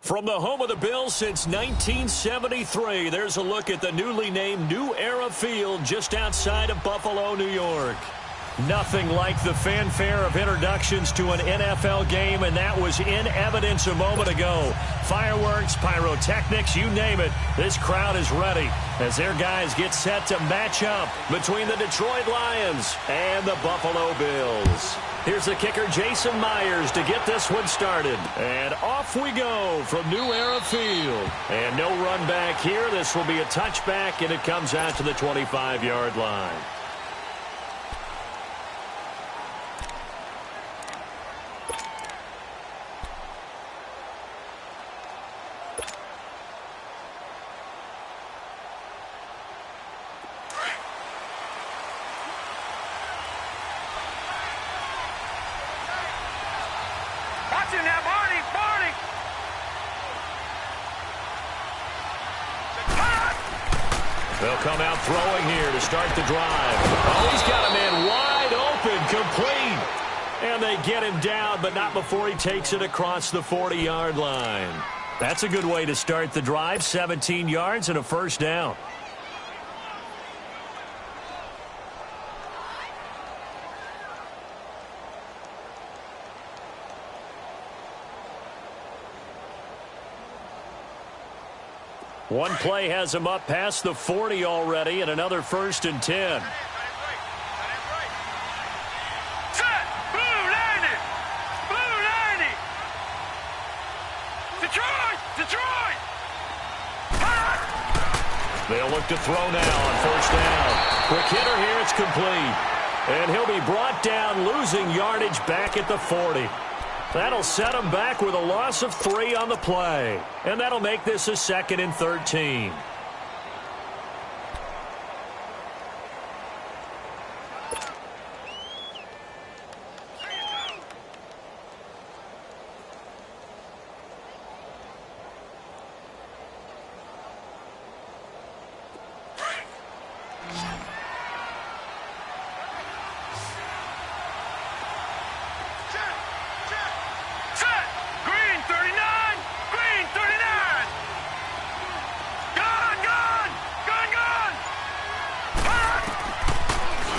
From the home of the Bills since 1973, there's a look at the newly named New Era Field just outside of Buffalo, New York. Nothing like the fanfare of introductions to an NFL game, and that was in evidence a moment ago. Fireworks, pyrotechnics, you name it. This crowd is ready as their guys get set to match up between the Detroit Lions and the Buffalo Bills. Here's the kicker, Jason Myers, to get this one started. And off we go from New Era Field. And no run back here. This will be a touchback, and it comes out to the 25-yard line. They'll come out throwing here to start the drive. Oh, he's got a man wide open, complete. And they get him down, but not before he takes it across the 40-yard line. That's a good way to start the drive, 17 yards and a first down. One play has him up past the 40 already, and another 1st and 10. Set! Blue 90! Blue 90! Detroit! They'll look to throw now on 1st down. Quick hitter here, it's complete. And he'll be brought down, losing yardage back at the 40. That'll set him back with a loss of 3 on the play. And that'll make this a 2nd and 13.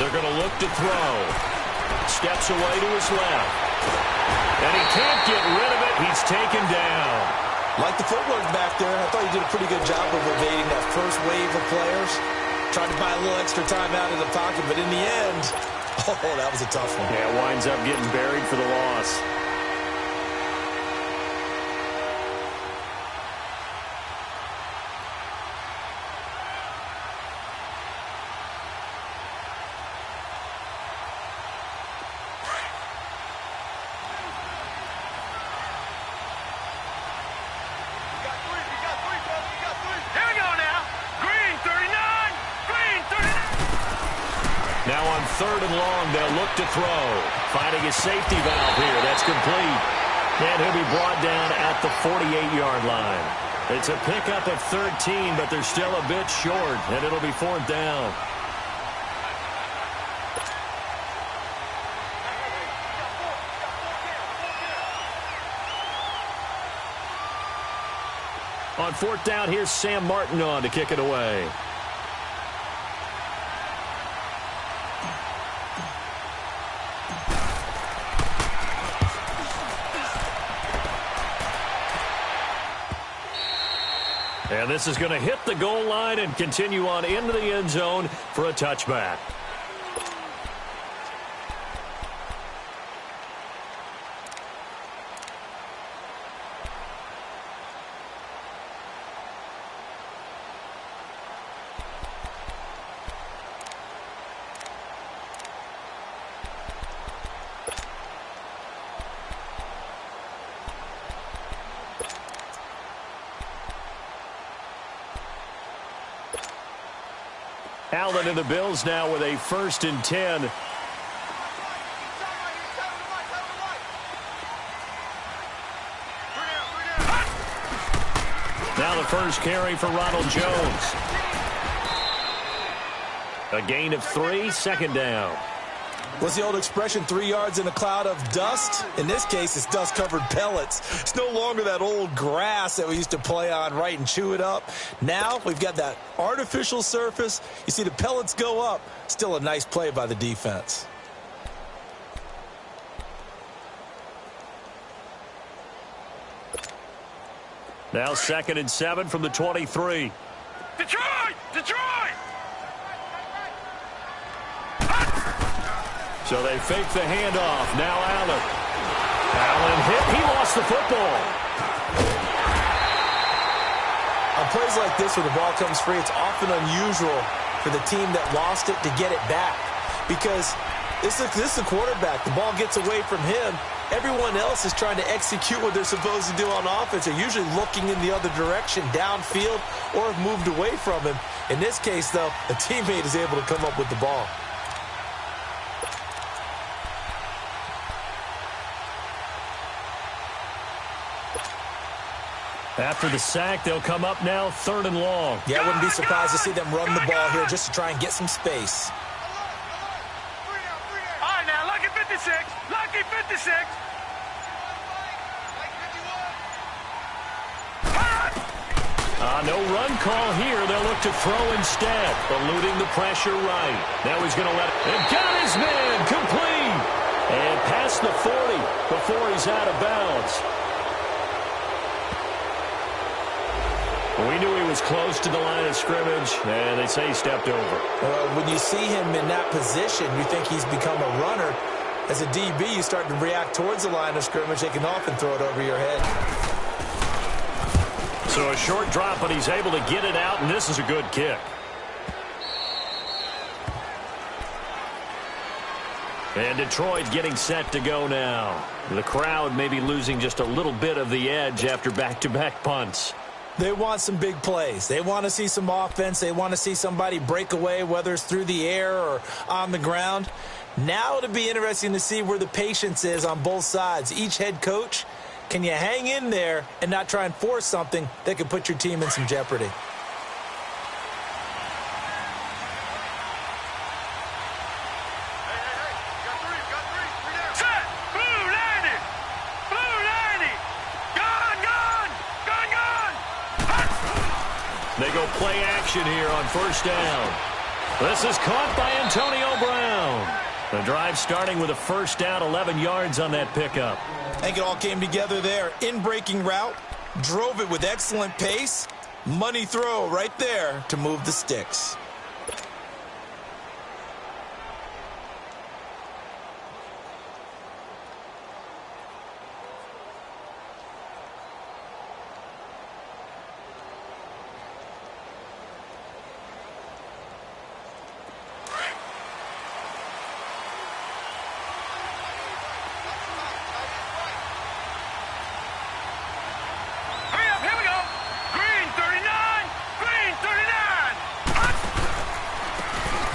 They're going to look to throw. Steps away to his left. And he can't get rid of it. He's taken down. Like the footwork back there, I thought he did a pretty good job of evading that first wave of players. Tried to buy a little extra time out of the pocket, but in the end, oh, that was a tough one. Yeah, winds up getting buried for the loss. Now on 3rd and long, they'll look to throw. Finding his safety valve here. That's complete. And he'll be brought down at the 48-yard line. It's a pickup of 13, but they're still a bit short, and it'll be 4th down. On 4th down, here's Sam Martin on to kick it away. And this is going to hit the goal line and continue on into the end zone for a touchback. Allen and the Bills now with a 1st and 10. Now the first carry for Ronald Jones. A gain of 3, 2nd down. What's the old expression, 3 yards in a cloud of dust? In this case, it's dust-covered pellets. It's no longer that old grass that we used to play on, right, and chew it up. Now we've got that artificial surface. You see the pellets go up. Still a nice play by the defense. Now 2nd and 7 from the 23. Detroit! Detroit! So they fake the handoff. Now Allen. Allen hit. He lost the football. On plays like this where the ball comes free, it's often unusual for the team that lost it to get it back. Because this is the quarterback. The ball gets away from him. Everyone else is trying to execute what they're supposed to do on offense. They're usually looking in the other direction, downfield, or have moved away from him. In this case, though, a teammate is able to come up with the ball. After the sack, they'll come up now 3rd and long. Yeah, I wouldn't be surprised to see them run the ball here just to try and get some space. All right, now, lucky 56. Lucky 56. No run call here. They'll look to throw instead, eluding the pressure right. Now he's going to let it. And got his man complete. And past the 40 before he's out of bounds. We knew he was close to the line of scrimmage, and they say he stepped over. When you see him in that position, you think he's become a runner. As a DB, you start to react towards the line of scrimmage. They can often throw it over your head. So a short drop, but he's able to get it out, and this is a good kick. And Detroit getting set to go now. The crowd may be losing just a little bit of the edge after back-to-back punts. They want some big plays. They want to see some offense. They want to see somebody break away, whether it's through the air or on the ground. Now it'll be interesting to see where the patience is on both sides. Each head coach, can you hang in there and not try and force something that could put your team in some jeopardy? They go play action here on 1st down. This is caught by Antonio Brown. The drive starting with a 1st down, 11 yards on that pickup. I think it all came together there. In-breaking route, drove it with excellent pace. Money throw right there to move the sticks.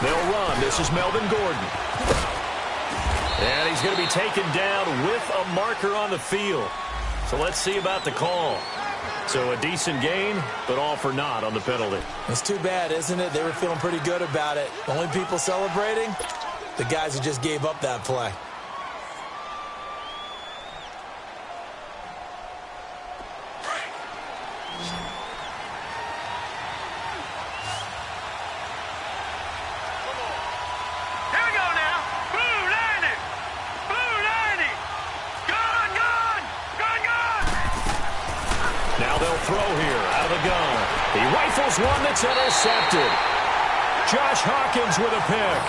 They'll run. This is Melvin Gordon. And he's going to be taken down with a marker on the field. So let's see about the call. So a decent gain, but all for naught on the penalty. It's too bad, isn't it? They were feeling pretty good about it. The only people celebrating, the guys who just gave up that play. One that's intercepted. Josh Hawkins with a pick.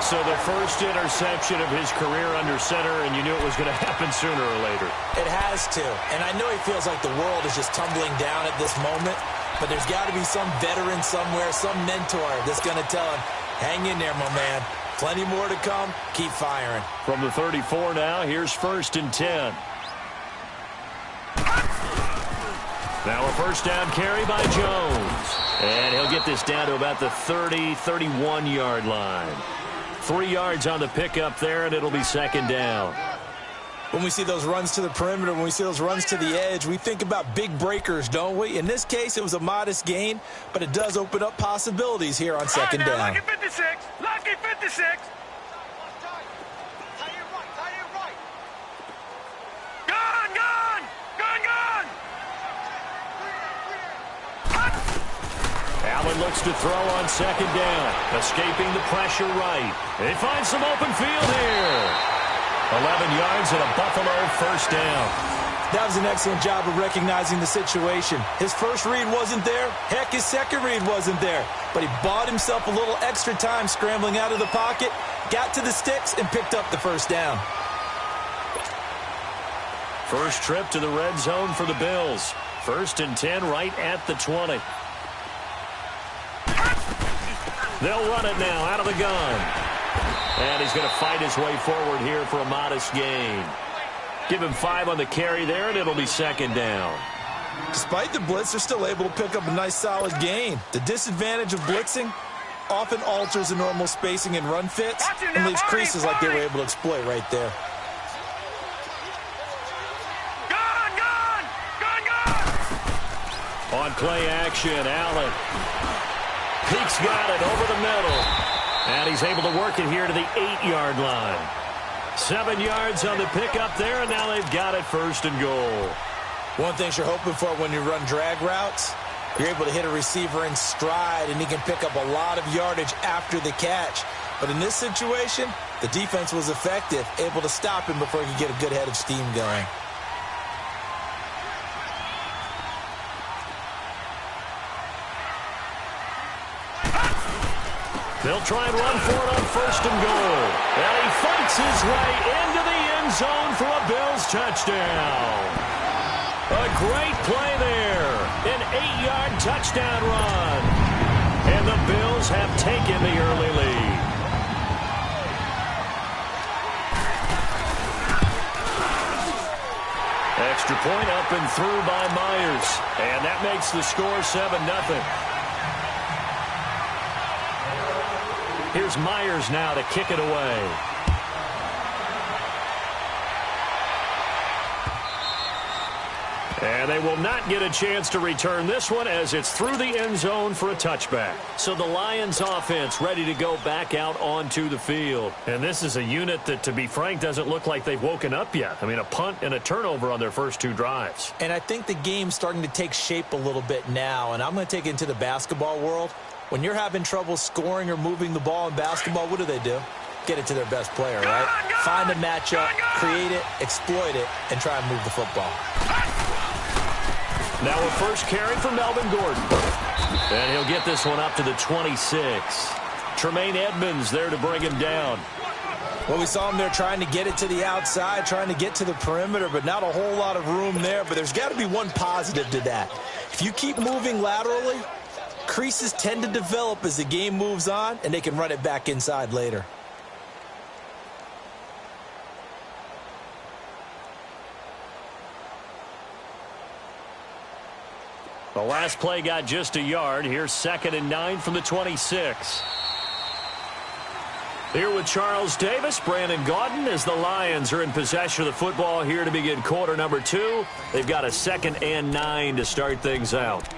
So the first interception of his career under center, and you knew it was going to happen sooner or later. It has to. And I know he feels like the world is just tumbling down at this moment, but there's got to be some veteran somewhere, some mentor that's going to tell him, hang in there, my man. Plenty more to come. Keep firing. From the 34 now, here's 1st and 10. Now a 1st down carry by Jones. And he'll get this down to about the 30, 31-yard line. 3 yards on the pickup there, and it'll be 2nd down. When we see those runs to the perimeter, when we see those runs to the edge, we think about big breakers, don't we? In this case, it was a modest gain, but it does open up possibilities here on 2nd down. Lucky 56. Lucky 56. looks to throw on second down. Escaping the pressure right. They find some open field here. 11 yards and a Buffalo first down. That was an excellent job of recognizing the situation. His first read wasn't there. Heck, his second read wasn't there. But he bought himself a little extra time scrambling out of the pocket, got to the sticks, and picked up the first down. First trip to the red zone for the Bills. 1st and 10 right at the 20. They'll run it now out of the gun. And he's going to fight his way forward here for a modest gain. Give him 5 on the carry there, and it'll be second down. Despite the blitz, they're still able to pick up a nice solid gain. The disadvantage of blitzing often alters the normal spacing and run fits and leaves creases like they were able to exploit right there. On play action, Allen. Peek's got it over the middle. And he's able to work it here to the 8-yard line. 7 yards on the pickup there, and now they've got it 1st and goal. One thing you're hoping for when you run drag routes, you're able to hit a receiver in stride, and he can pick up a lot of yardage after the catch. But in this situation, the defense was effective, able to stop him before he could get a good head of steam going. They'll try and run for it on 1st and goal. And he fights his way into the end zone for a Bills touchdown. A great play there. An 8-yard touchdown run. And the Bills have taken the early lead. Extra point up and through by Myers. And that makes the score 7-0. Here's Myers now to kick it away. And they will not get a chance to return this one as it's through the end zone for a touchback. So the Lions offense ready to go back out onto the field. And this is a unit that, to be frank, doesn't look like they've woken up yet. I mean, a punt and a turnover on their first 2 drives. And I think the game's starting to take shape a little bit now. And I'm going to take it into the basketball world. When you're having trouble scoring or moving the ball in basketball, what do? Get it to their best player, right? Find a matchup, create it, exploit it, and try and move the football. Now a first carry for Melvin Gordon. And he'll get this one up to the 26. Tremaine Edmonds there to bring him down. Well, we saw him there trying to get it to the outside, trying to get to the perimeter, but not a whole lot of room there. But there's got to be one positive to that. If you keep moving laterally, creases tend to develop as the game moves on, and they can run it back inside later. The last play got just a yard. Here's 2nd and 9 from the 26. Here with Charles Davis, Brandon Gaudin, as the Lions are in possession of the football here to begin quarter number 2. They've got a 2nd and 9 to start things out.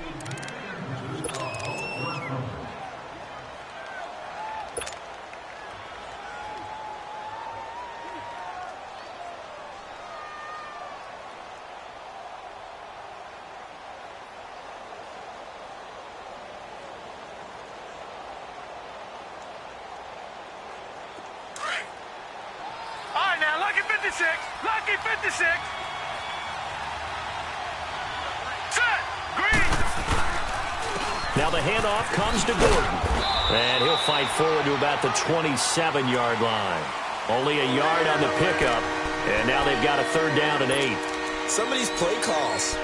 Lucky 56. Set. Green. Now the handoff comes to Gordon. And he'll fight forward to about the 27-yard line. Only a yard on the pickup. And now they've got a 3rd down and 8. Some of these play calls,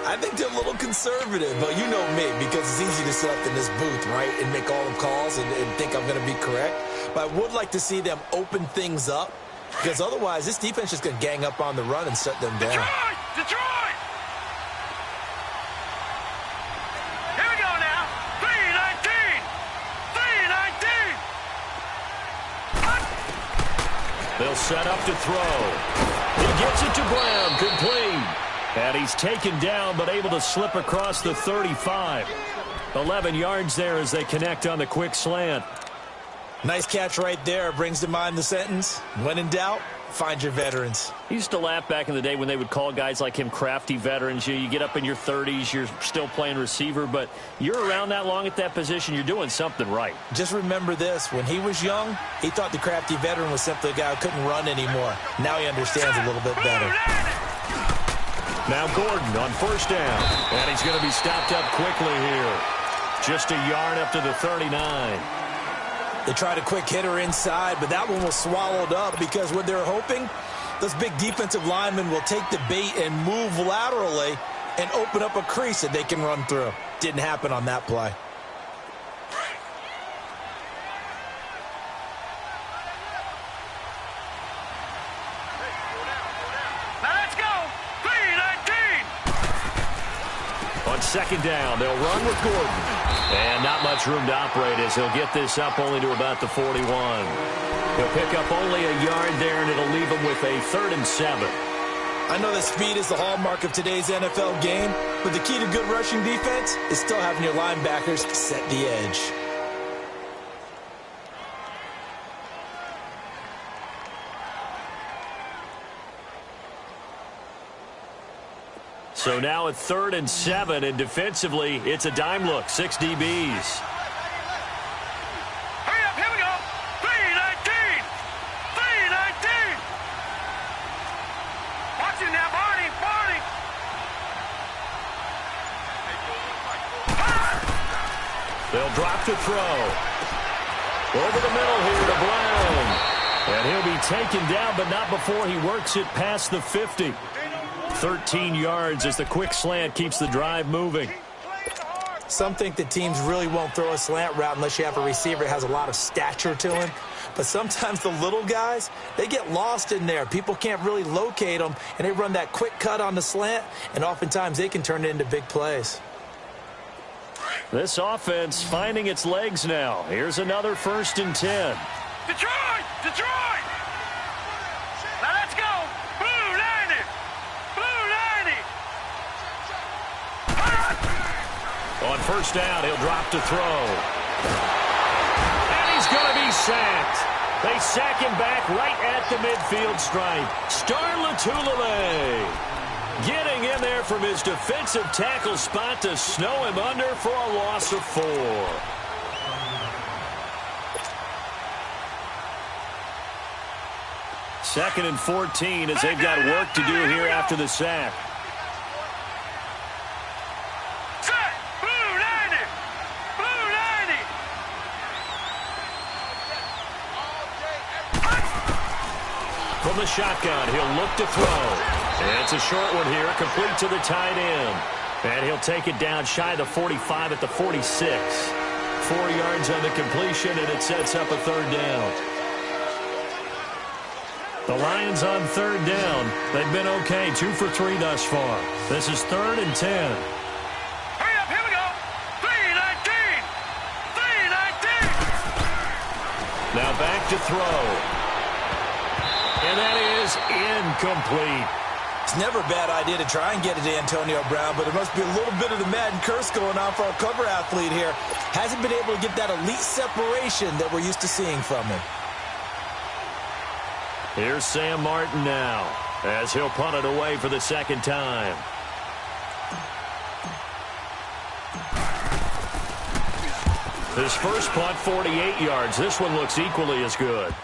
I think they're a little conservative. But you know me, because it's easy to sit up in this booth, right, and make all the calls and think I'm going to be correct. But I would like to see them open things up. Because otherwise, this defense is going to gang up on the run and shut them down. Detroit! Here we go now. 3-19. 3-19. They'll set up to throw. He gets it to Brown. Complete. And he's taken down, but able to slip across the 35. 11 yards there as they connect on the quick slant. Nice catch right there. Brings to mind the sentence, when in doubt, find your veterans. I used to laugh back in the day when they would call guys like him crafty veterans. You get up in your 30s, you're still playing receiver, but you're around that long at that position, you're doing something right. Just remember this. When he was young, he thought the crafty veteran was simply a guy who couldn't run anymore. Now he understands a little bit better. Now Gordon on first down, and he's going to be stopped up quickly here. Just a yard up to the 39. They tried a quick hitter inside, but that one was swallowed up because what they're hoping, those big defensive linemen will take the bait and move laterally and open up a crease that they can run through. Didn't happen on that play. Now let's go. 3-19. On second down, they'll run with Gordon. And not much room to operate as he'll get this up only to about the 41. He'll pick up only a yard there, and it'll leave him with a 3rd and 7. I know that speed is the hallmark of today's NFL game, but the key to good rushing defense is still having your linebackers set the edge. So now a 3rd and 7, and defensively, it's a dime look. 6 DBs. Hurry up, here we go. 3-19. 3-19. Watch it now, Barney. Barney. They'll drop to throw. Over the middle here to Brown. And he'll be taken down, but not before he works it past the 50. 13 yards as the quick slant keeps the drive moving. Some think that teams really won't throw a slant route unless you have a receiver that has a lot of stature to him. But sometimes the little guys, they get lost in there. People can't really locate them, and they run that quick cut on the slant, and oftentimes they can turn it into big plays. This offense finding its legs now. Here's another 1st and 10. Detroit! Detroit! Now let's go! Blue 90! Blue 90! On first down, he'll drop to throw. And he's going to be sacked. They sack him back right at the midfield stripe. Star Latulele getting in there from his defensive tackle spot to snow him under for a loss of 4. Second and 14 as they've got work to do here after the sack. Set! Blue 90! Blue 90! From the shotgun, he'll look to throw. And it's a short one here, complete to the tight end. And he'll take it down shy of the 45 at the 46. 4 yards on the completion, and it sets up a 3rd down. The Lions on 3rd down. They've been okay, 2 for 3 thus far. This is 3rd and 10. Hurry up, here we go! 3-19! 3-19! Now back to throw. And that is incomplete. It's never a bad idea to try and get it to Antonio Brown, but there must be a little bit of the Madden curse going on for our cover athlete here. Hasn't been able to get that elite separation that we're used to seeing from him. Here's Sam Martin now as he'll punt it away for the 2nd time. His first punt, 48 yards. This one looks equally as good.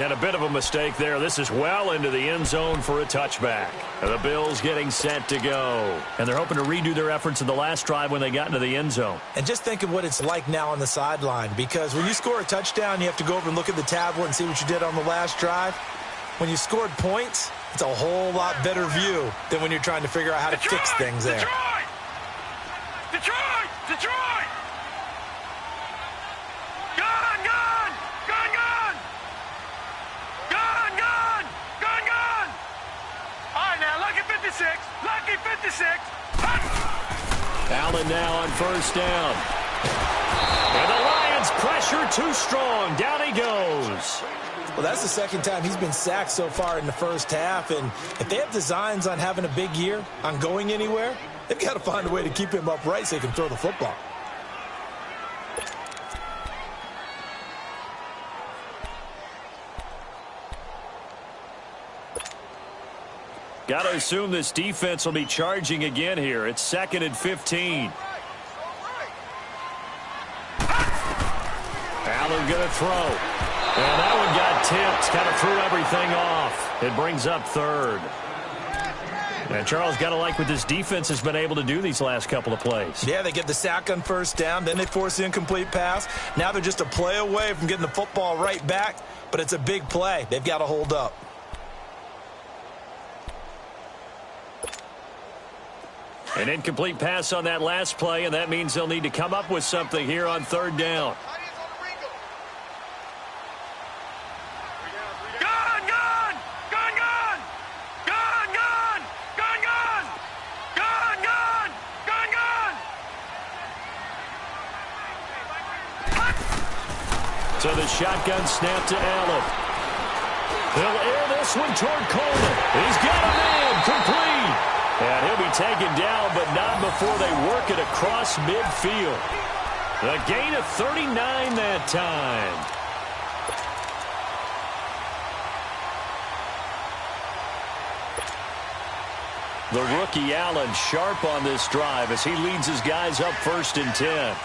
And a bit of a mistake there. This is well into the end zone for a touchback. And the Bills getting set to go. And they're hoping to redo their efforts in the last drive when they got into the end zone. And just think of what it's like now on the sideline, because when you score a touchdown, you have to go over and look at the tablet and see what you did on the last drive. When you scored points, it's a whole lot better view than when you're trying to figure out how to fix things there. Detroit! Detroit! Detroit! Gun! Gun! Gun! Gun! Gun! Gun! Gun! Gun! All right, now, lucky 56. Lucky 56. Allen now on first down. And the Lions pressure too strong. Down he goes. Well, that's the 2nd time he's been sacked so far in the first half. And if they have designs on having a big year, on going anywhere, they've got to find a way to keep him upright so he can throw the football. Got to assume this defense will be charging again here. It's 2nd and 15. Allen going to throw. And that one got tipped. Kind of threw everything off. It brings up 3rd. And Charles, got to like what this defense has been able to do these last couple of plays. Yeah, they get the sack on 1st down, then they force the incomplete pass. Now they're just a play away from getting the football right back, but it's a big play. They've got to hold up. An incomplete pass on that last play, and that means they'll need to come up with something here on 3rd down. So the shotgun snap to Allen. He'll air this one toward Coleman. He's got a man complete. And he'll be taken down, but not before they work it across midfield. A gain of 39 that time. The rookie Allen sharp on this drive as he leads his guys up 1st and 10.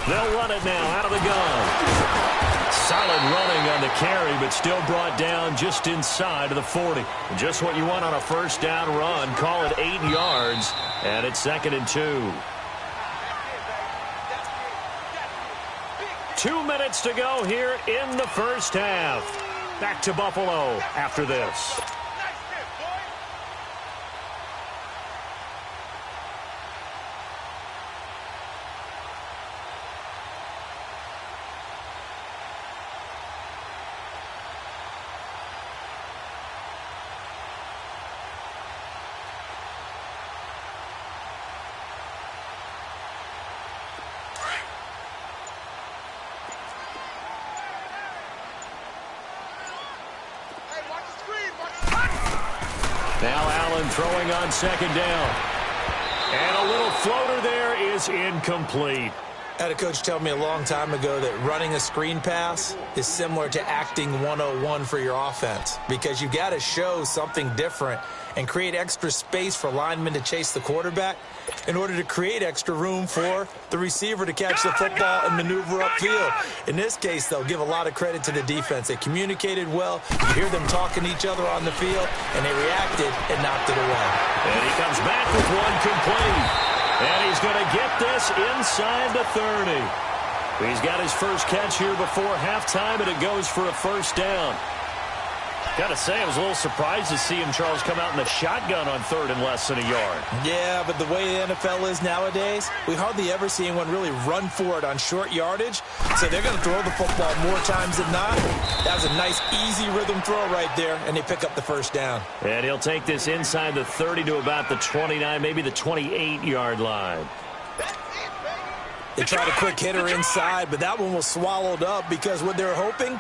They'll run it now out of the gun. Solid running on the carry, but still brought down just inside of the 40. Just what you want on a 1st down run. Call it 8 yards, and it's 2nd and 2. 2 minutes to go here in the 1st half. Back to Buffalo after this. Now Allen throwing on 2nd down. And a little floater there is incomplete. I had a coach tell me a long time ago that running a screen pass is similar to acting 101 for your offense, because you got to show something different and create extra space for linemen to chase the quarterback in order to create extra room for the receiver to catch the football and maneuver upfield. In this case, they'll give a lot of credit to the defense. They communicated well. You hear them talking to each other on the field, and they reacted and knocked it away. And he comes back with one complete. And he's going to get this inside the 30. He's got his first catch here before halftime, and it goes for a 1st down. Got to say, I was a little surprised to see him, Charles, come out in the shotgun on 3rd and less than a yard. Yeah, but the way the NFL is nowadays, we hardly ever see anyone really run for it on short yardage. So they're going to throw the football more times than not. That was a nice, easy rhythm throw right there, and they pick up the 1st down. And he'll take this inside the 30 to about the 29, maybe the 28-yard line. They tried a quick hitter inside, but that one was swallowed up because what they're hoping,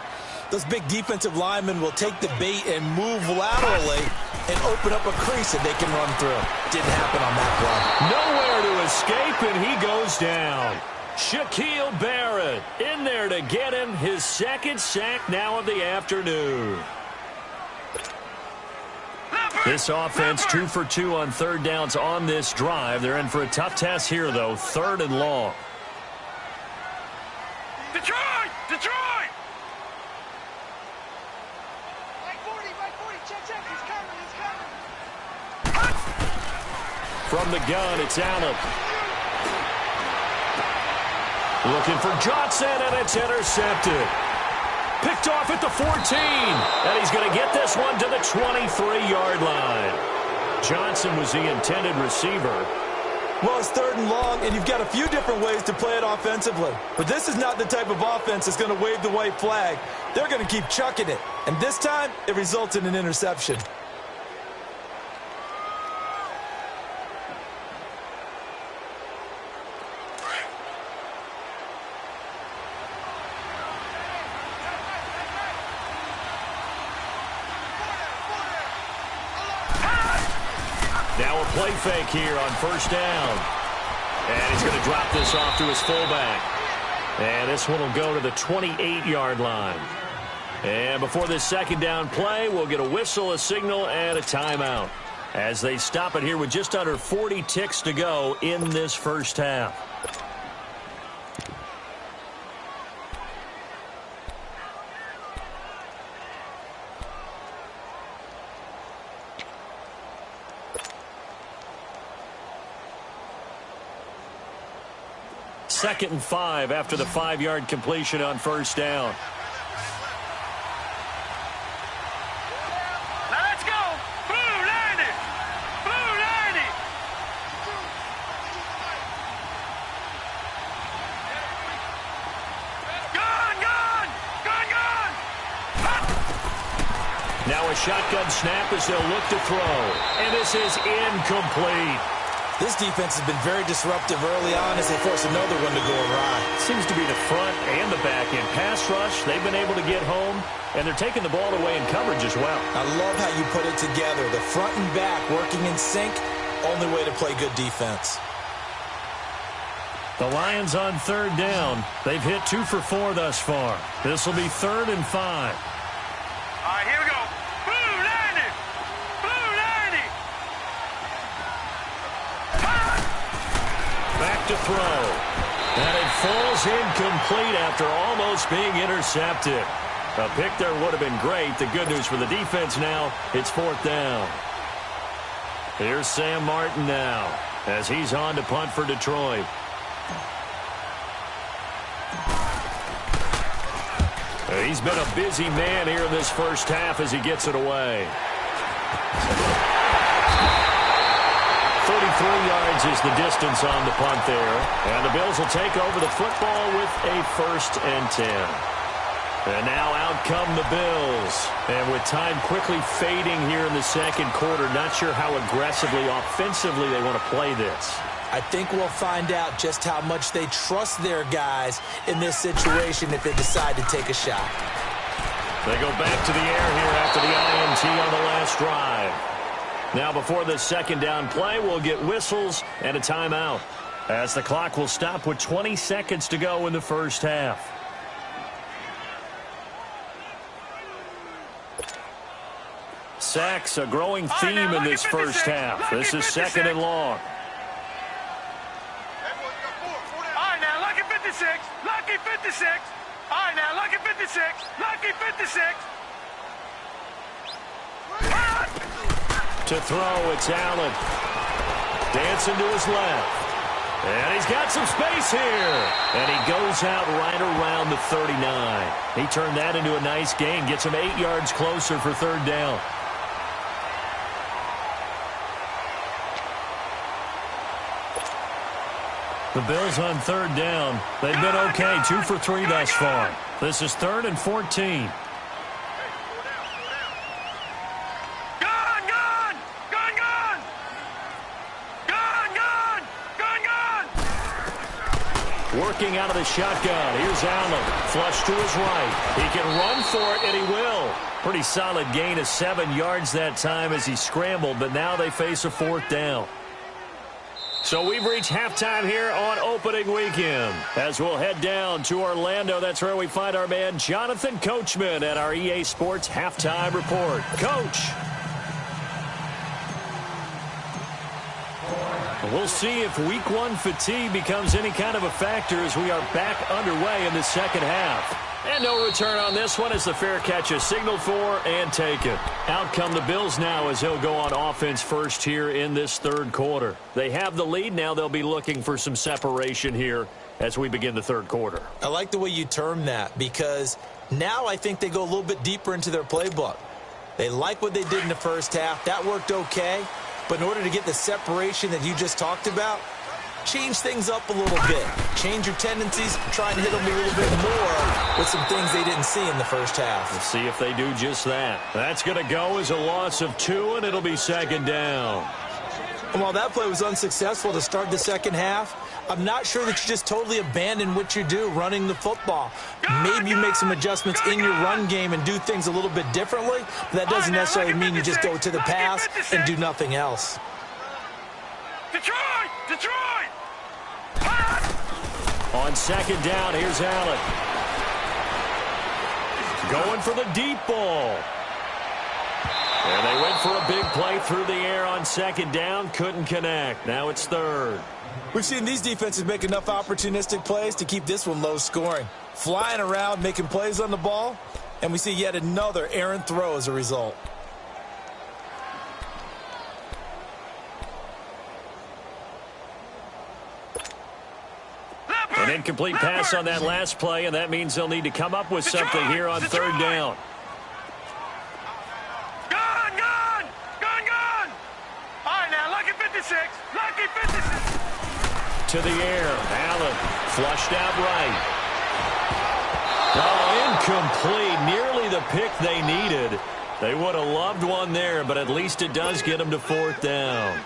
those big defensive linemen will take the bait and move laterally and open up a crease that they can run through. Didn't happen on that play. Nowhere to escape, and he goes down. Shaquille Barrett in there to get him his 2nd sack now of the afternoon. This offense 2 for 2 on 3rd downs on this drive. They're in for a tough test here, though. 3rd and long. Detroit! Detroit! From the gun, it's Allen. Looking for Johnson, and it's intercepted. Picked off at the 14. And he's going to get this one to the 23-yard line. Johnson was the intended receiver. Well, it's 3rd and long, and you've got a few different ways to play it offensively. But this is not the type of offense that's going to wave the white flag. They're going to keep chucking it. And this time, it results in an interception. Now a play fake here on 1st down. And he's going to drop this off to his fullback. And this one will go to the 28-yard line. And before this second down play, we'll get a whistle, a signal, and a timeout as they stop it here with just under 40 ticks to go in this first half. Second and 5 after the 5-yard completion on first down. Now let's go. Blue 90. Blue 90. Gun, gun. Gun, gun. Now a shotgun snap as they'll look to throw. And this is incomplete. This defense has been very disruptive early on as they force another one to go awry. Seems to be the front and the back end. Pass rush, they've been able to get home, and they're taking the ball away in coverage as well. I love how you put it together. The front and back working in sync, only way to play good defense. The Lions on third down. They've hit 2 for 4 thus far. This will be 3rd and 5. All right, here we go. Blue 90. Blue 90. Back to throw. And it falls incomplete after almost being intercepted. A pick there would have been great. The good news for the defense now, it's 4th down. Here's Sam Martin now as he's on to punt for Detroit. He's been a busy man here in this first half as he gets it away. 33 yards is the distance on the punt there. And the Bills will take over the football with a 1st and 10. And now out come the Bills. And with time quickly fading here in the second quarter, not sure how aggressively, offensively they want to play this. I think we'll find out just how much they trust their guys in this situation if they decide to take a shot. They go back to the air here after the INT on the last drive. Now before the second down play, we'll get whistles and a timeout as the clock will stop with 20 seconds to go in the first half. Sacks, a growing theme in this first half. This is 2nd and long. All right, now, lucky 56. Lucky 56. All right, now, lucky 56. Lucky 56. To throw, it's Allen. Dancing to his left. And he's got some space here. And he goes out right around the 39. He turned that into a nice gain. Gets him 8 yards closer for 3rd down. The Bills on 3rd down. They've been okay, 2 for 3 thus far. This is 3rd and 14. Working out of the shotgun. Here's Allen. Flush to his right. He can run for it, and he will. Pretty solid gain of 7 yards that time as he scrambled, but now they face a 4th down. So we've reached halftime here on opening weekend. As we'll head down to Orlando, that's where we find our man Jonathan Coachman at our EA Sports Halftime Report. Coach. We'll see if Week 1 fatigue becomes any kind of a factor as we are back underway in the second half. And no return on this one as the fair catch is signaled for and taken. Out come the Bills now as they'll go on offense first here in this 3rd quarter. They have the lead now. They'll be looking for some separation here as we begin the 3rd quarter. I like the way you term that because now I think they go a little bit deeper into their playbook. They like what they did in the first half. That worked okay. But in order to get the separation that you just talked about, change things up a little bit. Change your tendencies, try and hit them a little bit more with some things they didn't see in the first half. We'll see if they do just that. That's going to go as a loss of 2, and it'll be 2nd down. And while that play was unsuccessful to start the second half, I'm not sure that you just totally abandon what you do running the football. Maybe you make some adjustments in your run game and do things a little bit differently, but that doesn't necessarily mean you just go to the pass and do nothing else. Detroit! Detroit! On 2nd down, here's Allen. Going for the deep ball. And they went for a big play through the air on second down. Couldn't connect. Now it's third. We've seen these defenses make enough opportunistic plays to keep this one low scoring. Flying around, making plays on the ball, and we see yet another errant throw as a result. An incomplete pass on that last play, and that means they'll need to come up with something here on third down. Gone! All right, now, lucky 56. Lucky 56. To the air. Allen flushed out right. Oh, incomplete. Nearly the pick they needed. They would have loved one there, but at least it does get them to fourth down.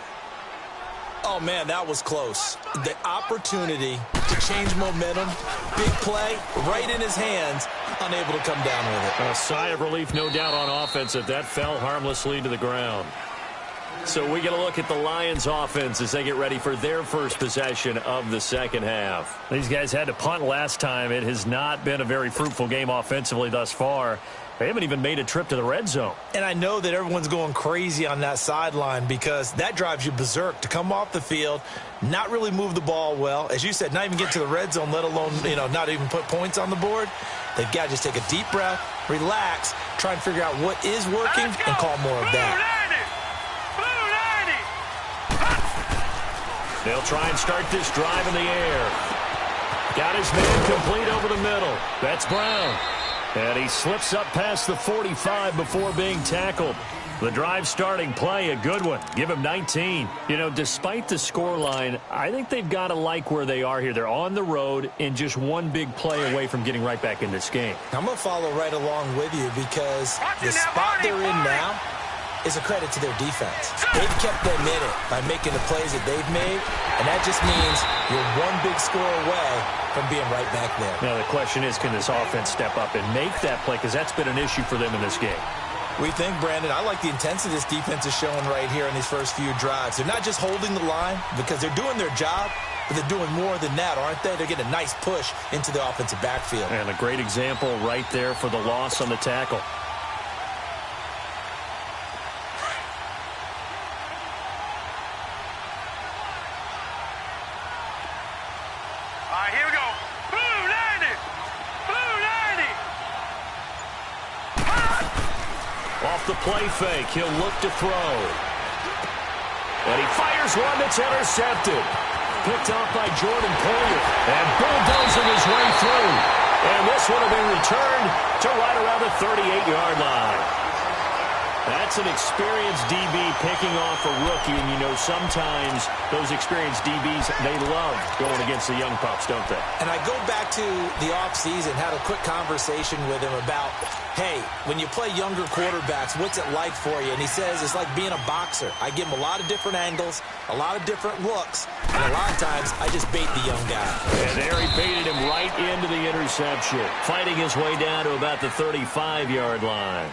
Oh, man, that was close. The opportunity to change momentum, big play, right in his hands, unable to come down with it. A sigh of relief, no doubt, on offense if that fell harmlessly to the ground. So we get a look at the Lions offense as they get ready for their first possession of the second half. These guys had to punt last time. It has not been a very fruitful game offensively thus far. They haven't even made a trip to the red zone. And I know that everyone's going crazy on that sideline because that drives you berserk to come off the field, not really move the ball well. As you said, not even get to the red zone, let alone, not even put points on the board. They've got to just take a deep breath, relax, try and figure out what is working and call more of that. They'll try and start this drive in the air. Got his man complete over the middle. That's Brown. And he slips up past the 45 before being tackled. The drive starting play, a good one. Give him 19. Despite the scoreline, I think they've got to like where they are here. They're on the road and just one big play away from getting right back in this game. I'm going to follow right along with you because the spot they're in now is a credit to their defense. They've kept them in it by making the plays that they've made, and that just means you're one big score away from being right back there. Now, the question is, can this offense step up and make that play? Because that's been an issue for them in this game. We think, Brandon, I like the intensity this defense is showing right here in these first few drives. They're not just holding the line because they're doing their job, but they're doing more than that, aren't they? They're getting a nice push into the offensive backfield. And a great example right there for the loss on the tackle. The play fake. He'll look to throw. And he fires one that's intercepted. Picked off by Jordan Poyer. And bulldozing his way through. And this would have been returned to right around the 38-yard line. That's an experienced DB picking off a rookie. And sometimes those experienced DBs, they love going against the young pups, don't they? And I go back to the offseason, had a quick conversation with him about, hey, when you play younger quarterbacks, what's it like for you? And he says it's like being a boxer. I give him a lot of different angles, a lot of different looks, and a lot of times I just bait the young guy. And there he baited him right into the interception, fighting his way down to about the 35-yard line.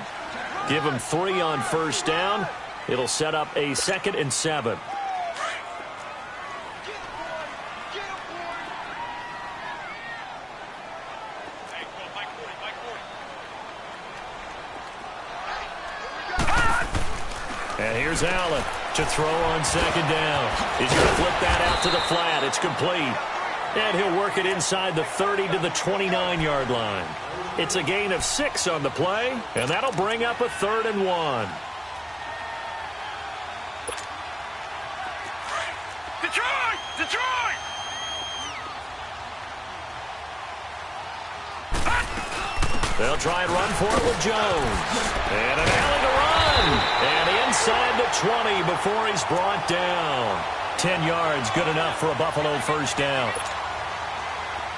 Give him 3 on first down. It'll set up a 2nd and 7. And here's Allen to throw on 2nd down. He's going to flip that out to the flat. It's complete. And he'll work it inside the 30 to the 29-yard line. It's a gain of 6 on the play, and that'll bring up a 3rd and 1. Detroit! They'll try and run for it with Jones. And an alley to run. And inside the 20 before he's brought down. 10 yards, good enough for a Buffalo first down.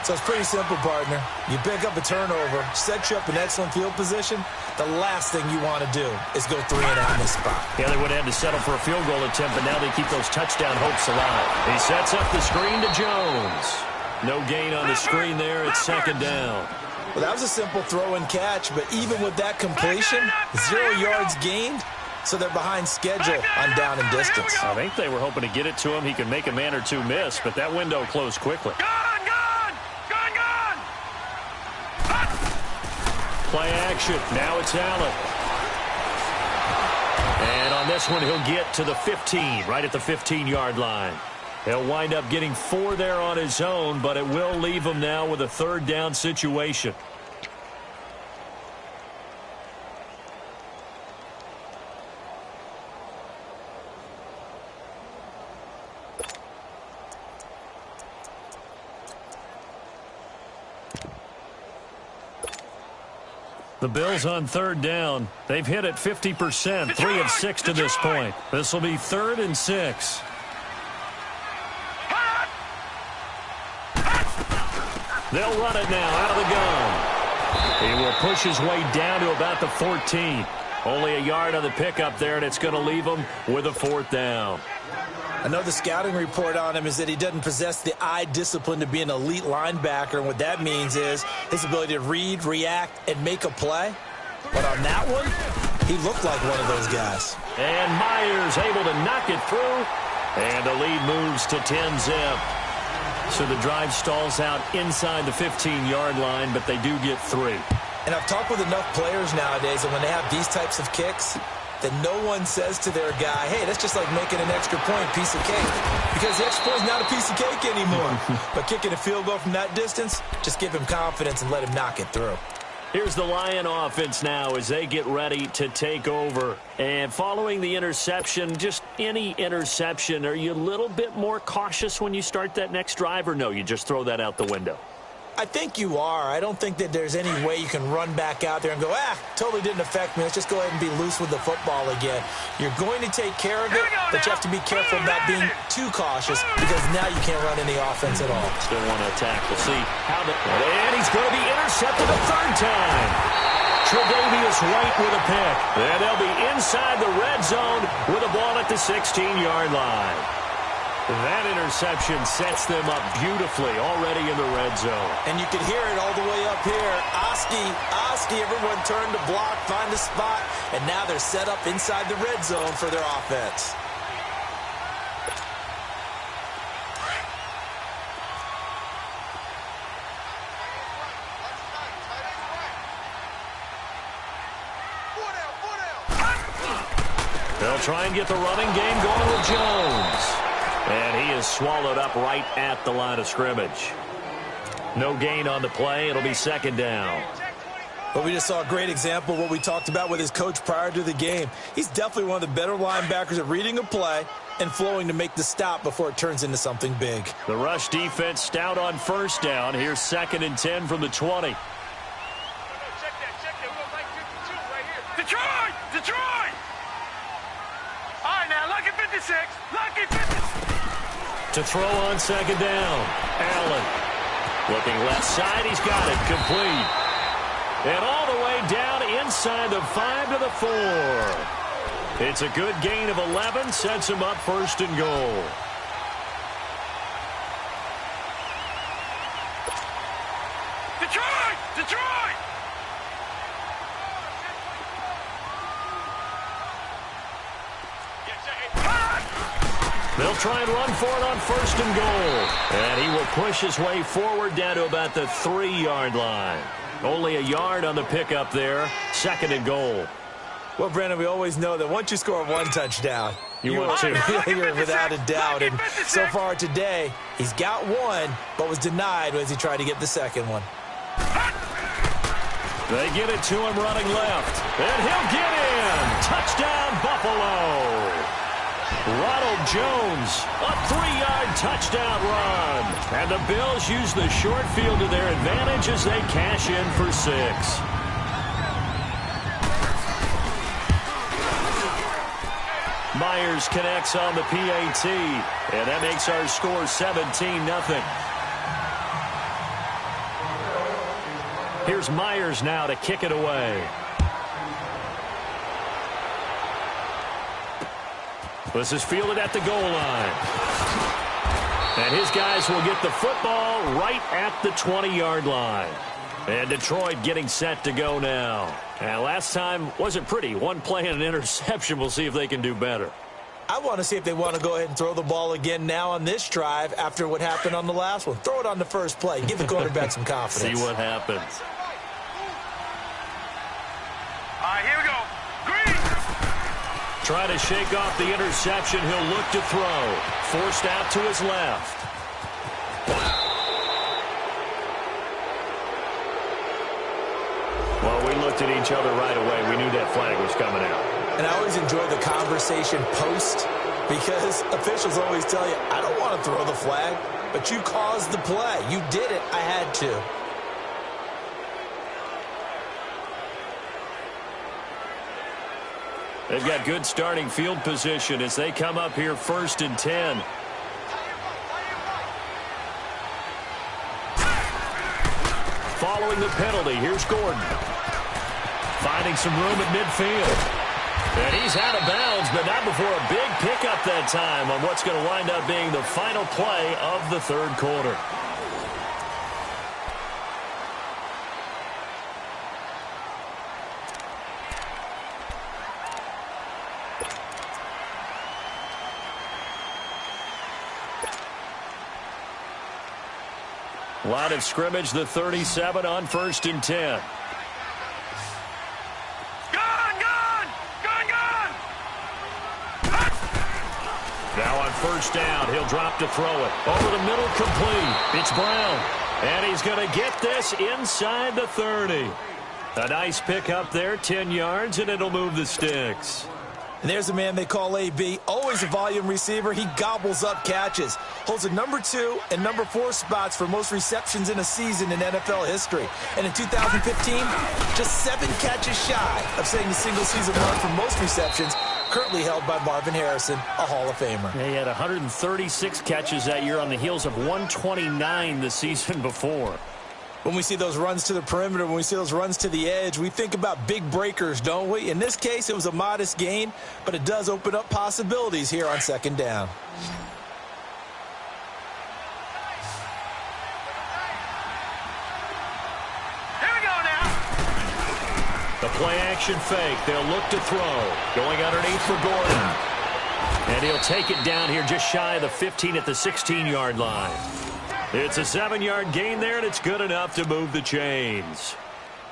So it's pretty simple, partner. You pick up a turnover, set you up in excellent field position. The last thing you want to do is go 3 and out in this spot. Yeah, they would have had to settle for a field goal attempt, but now they keep those touchdown hopes alive. He sets up the screen to Jones. No gain on the screen there. It's 2nd down. Well, that was a simple throw and catch, but even with that completion, 0 yards gained, so they're behind schedule on down and distance. I think they were hoping to get it to him. He could make a man or two miss, but that window closed quickly. Play action. Now it's Allen. And on this one, he'll get to the 15, right at the 15-yard line. He'll wind up getting 4 there on his own, but it will leave him now with a third down situation. The Bills on third down. They've hit it 50%, 3 of 6 to this point. This will be 3rd and 6. They'll run it now out of the gun. He will push his way down to about the 14. Only a yard on the pickup there, and it's going to leave him with a 4th down. I know the scouting report on him is that he doesn't possess the eye discipline to be an elite linebacker, and what that means is his ability to read, react, and make a play. But on that one, he looked like one of those guys. And Myers able to knock it through, and the lead moves to 10-zip. So the drive stalls out inside the 15-yard line, but they do get 3. And I've talked with enough players nowadays, and when they have these types of kicks, that no one says to their guy, hey, that's just like making an extra point, piece of cake. Because the extra point is not a piece of cake anymore. But kicking a field goal from that distance, just give him confidence and let him knock it through. Here's the Lion offense now as they get ready to take over. And following the interception, just any interception, are you a little bit more cautious when you start that next drive, or no, you just throw that out the window? I think you are. I don't think that there's any way you can run back out there and go, totally didn't affect me. Let's just go ahead and be loose with the football again. You're going to take care of it, but you have to be careful about being too cautious because now you can't run any offense at all. Still want to attack. We'll see how and he's going to be intercepted a 3rd time. Tre'Davious White with a pick. And they'll be inside the red zone with a ball at the 16-yard line. That interception sets them up beautifully already in the red zone. And you can hear it all the way up here. Oski, everyone turned to block, find a spot, and now they're set up inside the red zone for their offense. They'll try and get the running game going with Jones. And he is swallowed up right at the line of scrimmage. No gain on the play. It'll be 2nd down. But we just saw a great example of what we talked about with his coach prior to the game. He's definitely one of the better linebackers at reading a play and flowing to make the stop before it turns into something big. The rush defense stout on 1st down. Here's 2nd and 10 from the 20. Check that. We're going to 52 right here. Detroit! All right, now, lucky 56. Lucky 56. To throw on 2nd down. Allen. Looking left side. He's got it. Complete. And all the way down inside the 5 to the 4. It's a good gain of 11. Sets him up 1st and goal. Detroit! They'll try and run for it on 1st and goal. And he will push his way forward down to about the 3-yard line. Only a yard on the pickup there. 2nd and goal. Well, Brandon, we always know that once you score 1 touchdown, you want to. You're without a doubt. And so far today, he's got 1, but was denied as he tried to get the 2nd one. They get it to him running left. And he'll get in. Touchdown, Buffalo. Ronald Jones, a 3-yard touchdown run. And the Bills use the short field to their advantage as they cash in for 6. Myers connects on the PAT, and that makes our score 17-0. Here's Myers now to kick it away. This is fielded at the goal line. And his guys will get the football right at the 20-yard line. And Detroit getting set to go now. And last time wasn't pretty. 1 play and an interception. We'll see if they can do better. I want to see if they want to go ahead and throw the ball again now on this drive after what happened on the last one. Throw it on the first play. Give the quarterback some confidence. See what happens. Trying to shake off the interception. He'll look to throw. Forced out to his left. Well, we looked at each other right away. We knew that flag was coming out. And I always enjoy the conversation post because officials always tell you, I don't want to throw the flag, but you caused the play. You did it. I had to. They've got good starting field position as they come up here 1st and 10. Following the penalty, here's Gordon. Finding some room at midfield. And he's out of bounds, but not before a big pickup that time on what's going to wind up being the final play of the third quarter. Line of scrimmage, the 37 on 1st and 10. Now on 1st down, he'll drop to throw it. Over the middle, complete. It's Brown. And he's going to get this inside the 30. A nice pick up there, 10 yards, and it'll move the sticks. And there's a man they call AB, always a volume receiver. He gobbles up catches. Holds a number 2 and number 4 spots for most receptions in a season in NFL history. And in 2015, just 7 catches shy of setting the single-season mark for most receptions, currently held by Marvin Harrison, a Hall of Famer. He had 136 catches that year on the heels of 129 the season before. When we see those runs to the perimeter, when we see those runs to the edge, we think about big breakers, don't we? In this case, it was a modest gain, but it does open up possibilities here on 2nd down. Here we go now. The play-action fake. They'll look to throw. Going underneath for Gordon. And he'll take it down here just shy of the 15 at the 16-yard line. It's a 7-yard gain there, and it's good enough to move the chains.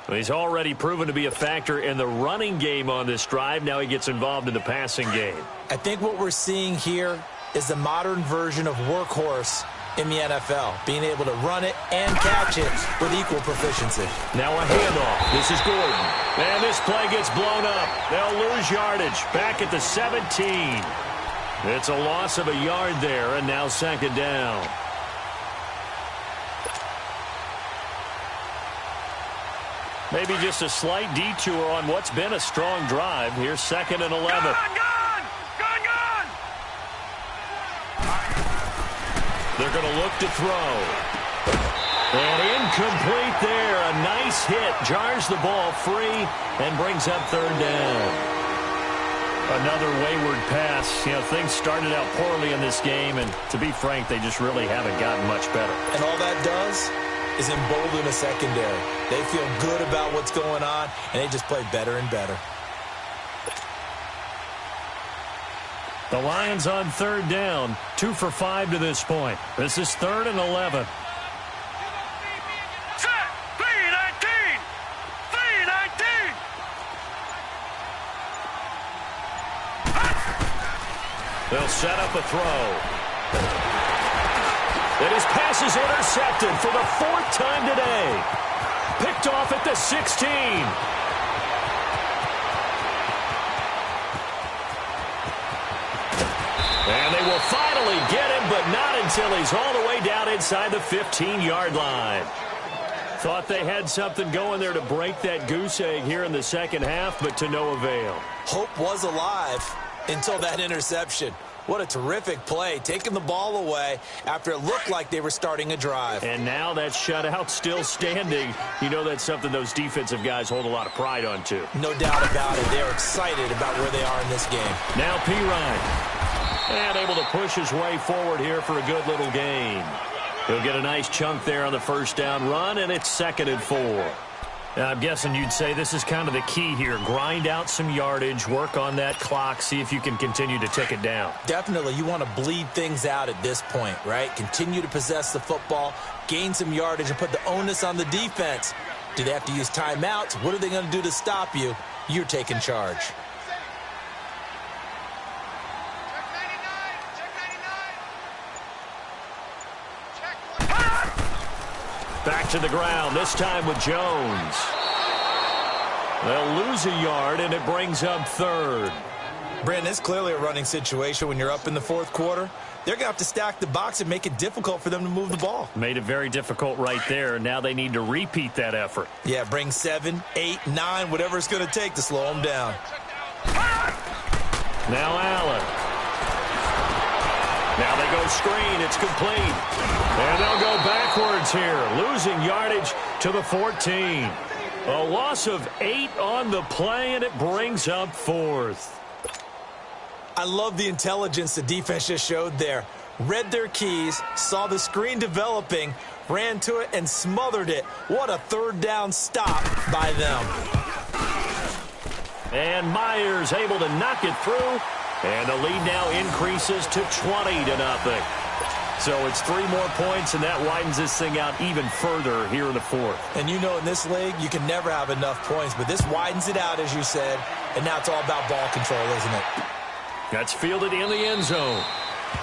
He's already proven to be a factor in the running game on this drive. Now he gets involved in the passing game. I think what we're seeing here is the modern version of workhorse in the NFL, being able to run it and catch it with equal proficiency. Now a handoff. This is Gordon. And this play gets blown up. They'll lose yardage back at the 17. It's a loss of a yard there, and now 2nd down. Maybe just a slight detour on what's been a strong drive. Here's 2nd and 11. Gone! They're going to look to throw. And incomplete there. A nice hit. Jars the ball free and brings up 3rd down. Another wayward pass. You know, things started out poorly in this game, and to be frank, they just really haven't gotten much better. And all that does is embolden a secondary. They feel good about what's going on, and they just play better and better. The Lions on 3rd down, 2 for 5 to this point. This is 3rd and 11. Set! 3-19! 3-19! They'll set up a throw. And his pass is intercepted for the 4th time today. Picked off at the 16. And they will finally get him, but not until he's all the way down inside the 15-yard line. Thought they had something going there to break that goose egg here in the second half, but to no avail. Hope was alive until that interception. What a terrific play, taking the ball away after it looked like they were starting a drive. And now that shutout still standing. You know that's something those defensive guys hold a lot of pride on, too. No doubt about it. They're excited about where they are in this game. Now P. Ryan. And able to push his way forward here for a good little gain. He'll get a nice chunk there on the 1st down run, and it's 2nd and 4. Now, I'm guessing you'd say this is kind of the key here. Grind out some yardage, work on that clock, see if you can continue to tick it down. Definitely. You want to bleed things out at this point, right? Continue to possess the football, gain some yardage, and put the onus on the defense. Do they have to use timeouts? What are they going to do to stop you? You're taking charge. Back to the ground, this time with Jones. They'll lose a yard, and it brings up third. Brandon, it's clearly a running situation when you're up in the fourth quarter. They're going to have to stack the box and make it difficult for them to move the ball. Made it very difficult right there. Now they need to repeat that effort. Yeah, bring 7, 8, 9, whatever it's going to take to slow them down. Now Allen. Now they go screen. It's complete. And they'll go backwards here, losing yardage to the 14. A loss of 8 on the play, and it brings up fourth. I love the intelligence the defense just showed there. Read their keys, saw the screen developing, ran to it, and smothered it. What a third down stop by them. And Myers able to knock it through, and the lead now increases to 20-0. So it's 3 more points, and that widens this thing out even further here in the fourth. And you know in this league, you can never have enough points, but this widens it out, as you said, and now it's all about ball control, isn't it? That's fielded in the end zone.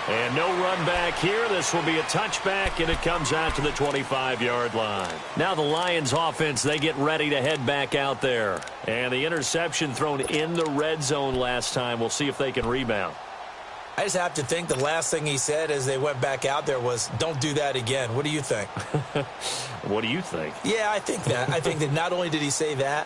And no run back here. This will be a touchback, and it comes out to the 25-yard line. Now the Lions offense, they get ready to head back out there. And the interception thrown in the red zone last time. We'll see if they can rebound. I just have to think the last thing he said as they went back out there was, don't do that again. What do you think? What do you think? Yeah, I think that. I think that not only did he say that,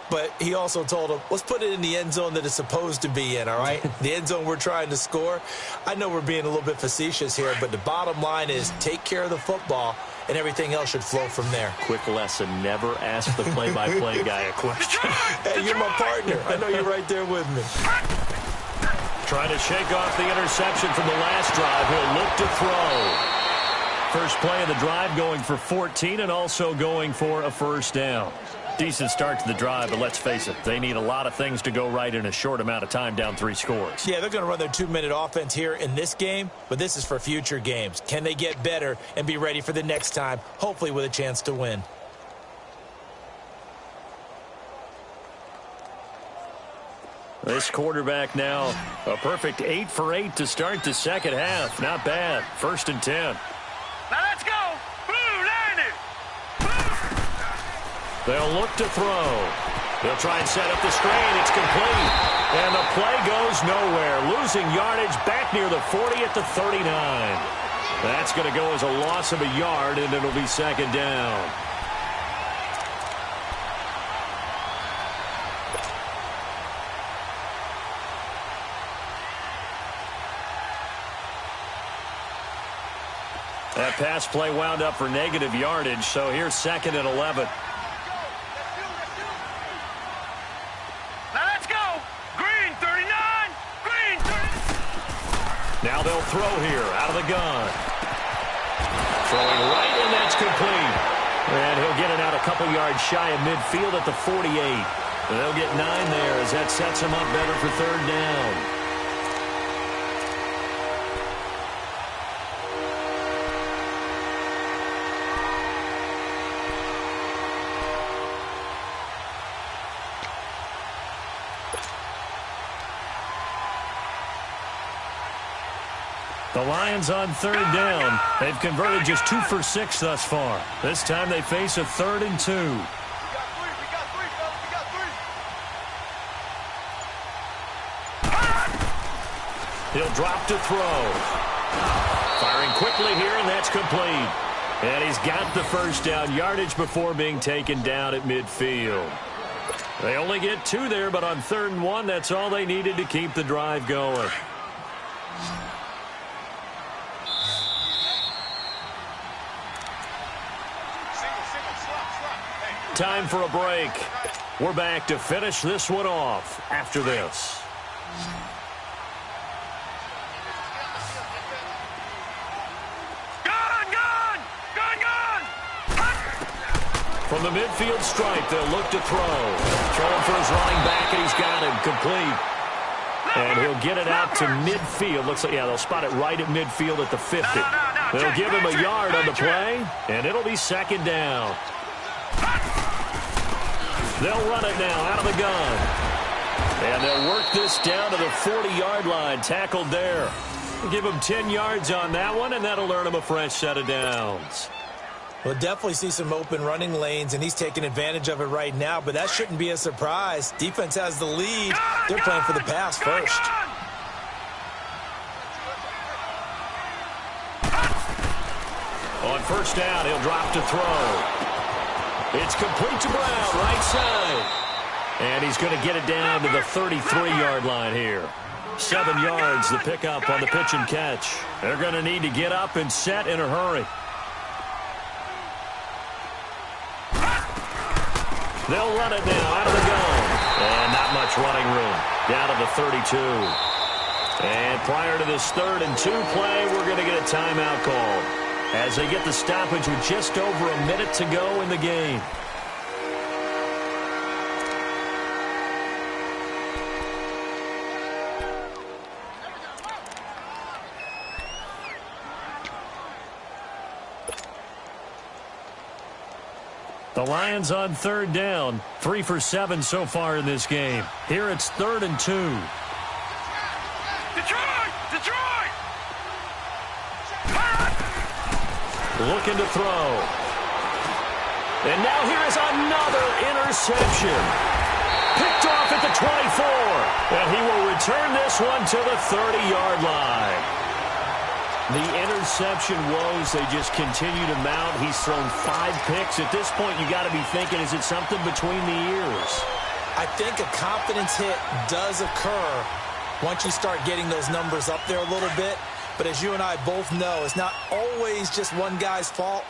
but he also told him, let's put it in the end zone that it's supposed to be in, all right? The end zone we're trying to score. I know we're being a little bit facetious here, but the bottom line is take care of the football, and everything else should flow from there. Quick lesson, never ask the play-by-play guy a question. Hey, you're my partner. I know you're right there with me. Trying to shake off the interception from the last drive. He'll look to throw. First play of the drive going for 14 and also going for a first down. Decent start to the drive, but let's face it, they need a lot of things to go right in a short amount of time, down 3 scores. Yeah, they're going to run their 2-minute offense here in this game, but this is for future games. Can they get better and be ready for the next time, hopefully with a chance to win? This quarterback now, a perfect 8 for 8 to start the second half. Not bad. 1st and 10. Now let's go. Blue, line it. They'll look to throw. They'll try and set up the screen. It's complete. And the play goes nowhere. Losing yardage back near the 40 at the 39. That's going to go as a loss of a yard, and it'll be 2nd down. That pass play wound up for negative yardage, so here's 2nd and 11. Now let's go. Green 39. Green 30. Now they'll throw here out of the gun. Throwing right, and that's complete. And he'll get it out a couple yards shy of midfield at the 48. They'll get 9 there as that sets him up better for 3rd down. The Lions on 3rd down. They've converted just 2 for 6 thus far. This time they face a 3rd and 2. We got 3, fellas. We got 3. He'll drop to throw. Firing quickly here, and that's complete. And he's got the first down yardage before being taken down at midfield. They only get 2 there, but on 3rd and 1, that's all they needed to keep the drive going. Time for a break. We're back to finish this one off after this. From the midfield stripe, they'll look to throw. Throwing for his running back, and he's got him complete. And he'll get it out to midfield. Looks like, yeah, they'll spot it right at midfield at the 50. They'll give him a yard on the play, and it'll be 2nd down. They'll run it now out of the gun. And they'll work this down to the 40-yard line, tackled there. Give him 10 yards on that one, and that'll earn him a fresh set of downs. We'll definitely see some open running lanes, and he's taking advantage of it right now, but that shouldn't be a surprise. Defense has the lead. They're playing for the pass first. On first down, he'll drop to throw. It's complete to Brown, right side. And he's going to get it down to the 33-yard line here. 7 yards, the pickup on the pitch and catch. They're going to need to get up and set in a hurry. They'll run it now out of the gun. And not much running room. Down to the 32. And prior to this 3rd and 2 play, we're going to get a timeout call as they get the stoppage with just over a minute to go in the game. The Lions on 3rd down, 3 for 7 so far in this game. Here it's 3rd and 2. Detroit! Detroit! Looking to throw. And now here is another interception. Picked off at the 24. And he will return this one to the 30-yard line. The interception woes, they just continue to mount. He's thrown 5 picks. At this point, you got to be thinking, is it something between the ears? I think a confidence hit does occur once you start getting those numbers up there a little bit. But as you and I both know, it's not always just one guy's fault.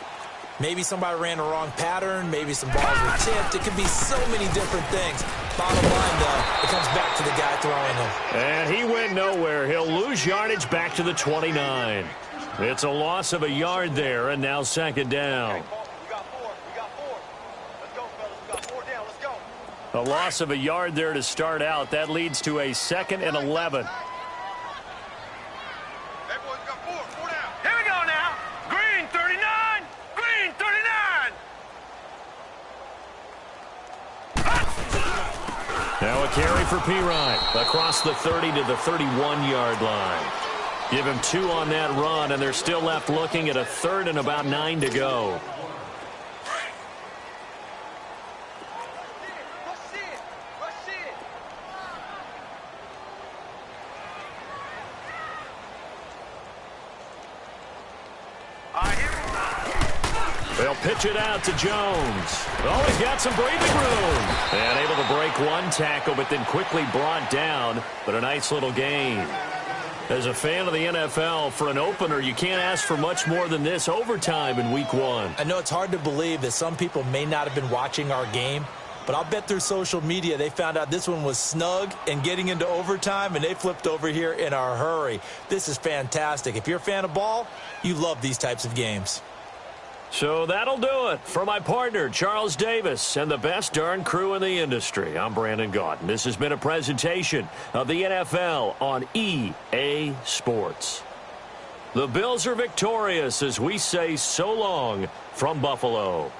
Maybe somebody ran the wrong pattern. Maybe some balls were tipped. It could be so many different things. Bottom line, though, it comes back to the guy throwing them. And he went nowhere. He'll lose yardage back to the 29. It's a loss of a yard there, and now 2nd down. We got 4. Let's go, fellas. We got 4 down. Let's go. A loss of a yard there to start out. That leads to a 2nd and 11. Hey, boys, we got 4 down. Here we go now. Green 39. Green 39. Now a carry for Pirine across the 30 to the 31-yard line. Give him 2 on that run, and they're still left looking at a 3rd and about 9 to go. They'll pitch it out to Jones. Oh, he's got some breathing room. And able to break 1 tackle, but then quickly brought down. But a nice little gain. As a fan of the NFL, for an opener, you can't ask for much more than this overtime in Week 1. I know it's hard to believe that some people may not have been watching our game, but I'll bet through social media they found out this one was snug and getting into overtime, and they flipped over here in a hurry. This is fantastic. If you're a fan of ball, you love these types of games. So that'll do it for my partner, Charles Davis, and the best darn crew in the industry. I'm Brandon Gaudin. This has been a presentation of the NFL on EA Sports. The Bills are victorious as we say so long from Buffalo.